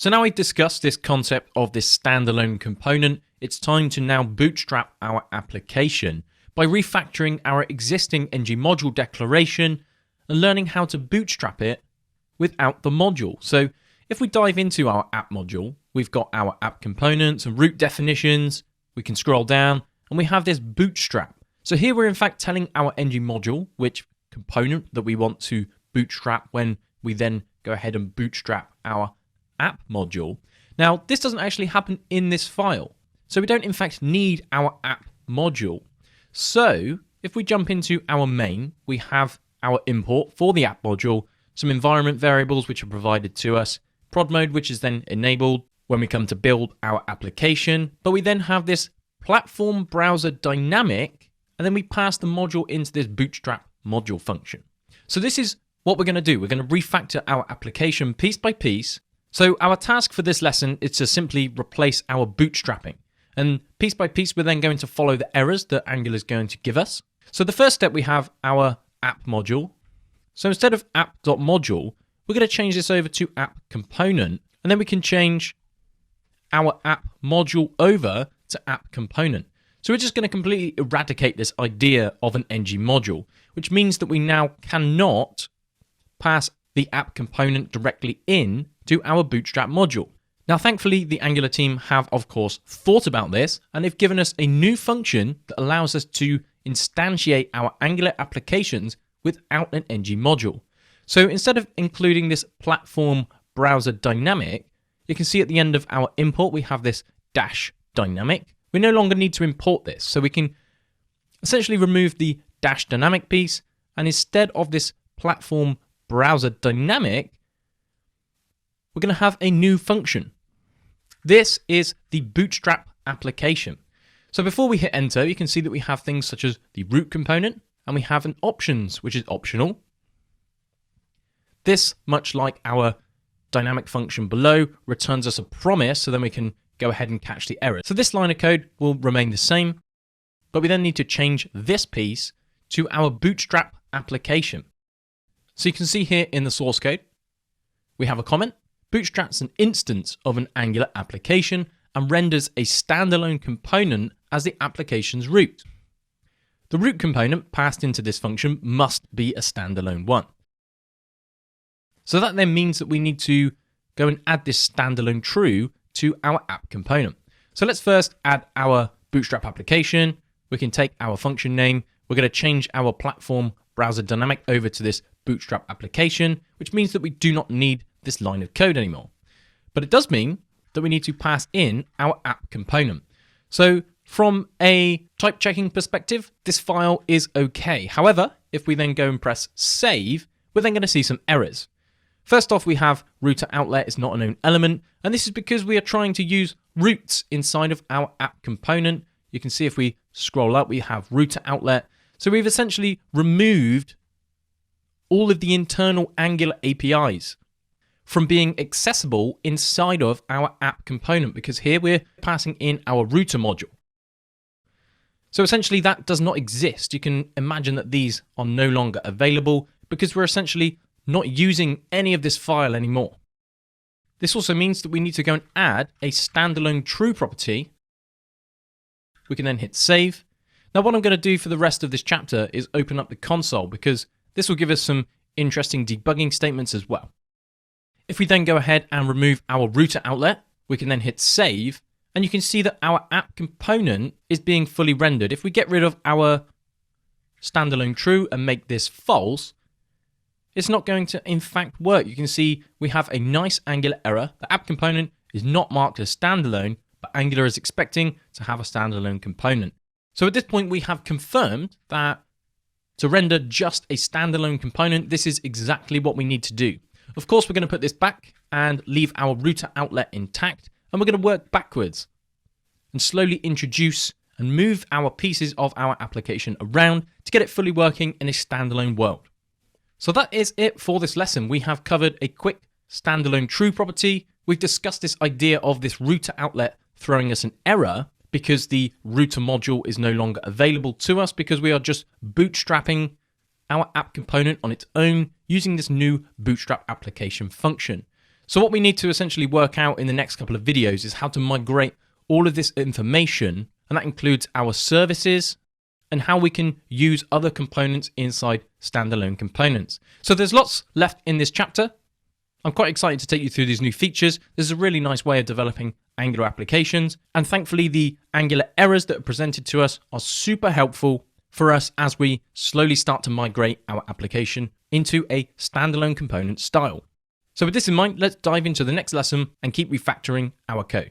So now we discussed this concept of this standalone component, it's time to now bootstrap our application by refactoring our existing ngmodule declaration and learning how to bootstrap it without the module. So if we dive into our app module, we've got our app components and root definitions. We can scroll down and we have this bootstrap. So here we're in fact telling our ngmodule which component that we want to bootstrap when we then go ahead and bootstrap our app module. Now, this doesn't actually happen in this file. So we don't in fact need our app module. So if we jump into our main, we have our import for the app module, some environment variables which are provided to us, prod mode which is then enabled when we come to build our application, but we then have this platform browser dynamic, and then we pass the module into this bootstrap module function. So this is what we're going to do. We're going to refactor our application piece by piece. So our task for this lesson is to simply replace our bootstrapping. And piece by piece, we're then going to follow the errors that Angular is going to give us. So the first step, we have our app module. So instead of app.module, we're going to change this over to app component. And then we can change our app module over to app component. So we're just going to completely eradicate this idea of an ngmodule, which means that we now cannot pass the app component directly in to our bootstrap module. Now, thankfully, the Angular team have, of course, thought about this, and they've given us a new function that allows us to instantiate our Angular applications without an ngmodule. So instead of including this platform browser dynamic, you can see at the end of our import, we have this dash dynamic. We no longer need to import this, so we can essentially remove the dash dynamic piece, and instead of this platform browser dynamic, we're going to have a new function. This is the bootstrap application. So before we hit enter, you can see that we have things such as the root component, and we have an options, which is optional. This, much like our dynamic function below, returns us a promise, so then we can go ahead and catch the error. So this line of code will remain the same, but we then need to change this piece to our bootstrap application. So you can see here in the source code, we have a comment. Bootstrap's an instance of an Angular application and renders a standalone component as the application's root. The root component passed into this function must be a standalone one. So that then means that we need to go and add this standalone true to our app component. So let's first add our bootstrap application. We can take our function name. We're going to change our platform browser dynamic over to this bootstrap application, which means that we do not need this line of code anymore. But it does mean that we need to pass in our app component. So from a type checking perspective, this file is okay. However, if we then go and press save, we're then going to see some errors. First off, we have router outlet is not a known element, and this is because we are trying to use roots inside of our app component. You can see if we scroll up, we have router outlet. So we've essentially removed all of the internal Angular APIs from being accessible inside of our app component, because here we're passing in our router module. So essentially that does not exist. You can imagine that these are no longer available because we're essentially not using any of this file anymore. This also means that we need to go and add a standalone true property. We can then hit save. Now what I'm going to do for the rest of this chapter is open up the console, because this will give us some interesting debugging statements as well. If we then go ahead and remove our router outlet, we can then hit save, and you can see that our app component is being fully rendered. If we get rid of our standalone true and make this false, it's not going to in fact work. You can see we have a nice Angular error. The app component is not marked as standalone, but Angular is expecting to have a standalone component. So at this point, we have confirmed that to render just a standalone component, this is exactly what we need to do. Of course, we're going to put this back and leave our router outlet intact, and we're going to work backwards and slowly introduce and move our pieces of our application around to get it fully working in a standalone world. So that is it for this lesson. We have covered a quick standalone true property. We've discussed this idea of this router outlet throwing us an error because the router module is no longer available to us because we are just bootstrapping our app component on its own using this new bootstrap application function. So what we need to essentially work out in the next couple of videos is how to migrate all of this information, and that includes our services and how we can use other components inside standalone components. So there's lots left in this chapter. I'm quite excited to take you through these new features. This is a really nice way of developing Angular applications, and thankfully the Angular errors that are presented to us are super helpful for us as we slowly start to migrate our application into a standalone component style. So with this in mind, let's dive into the next lesson and keep refactoring our code.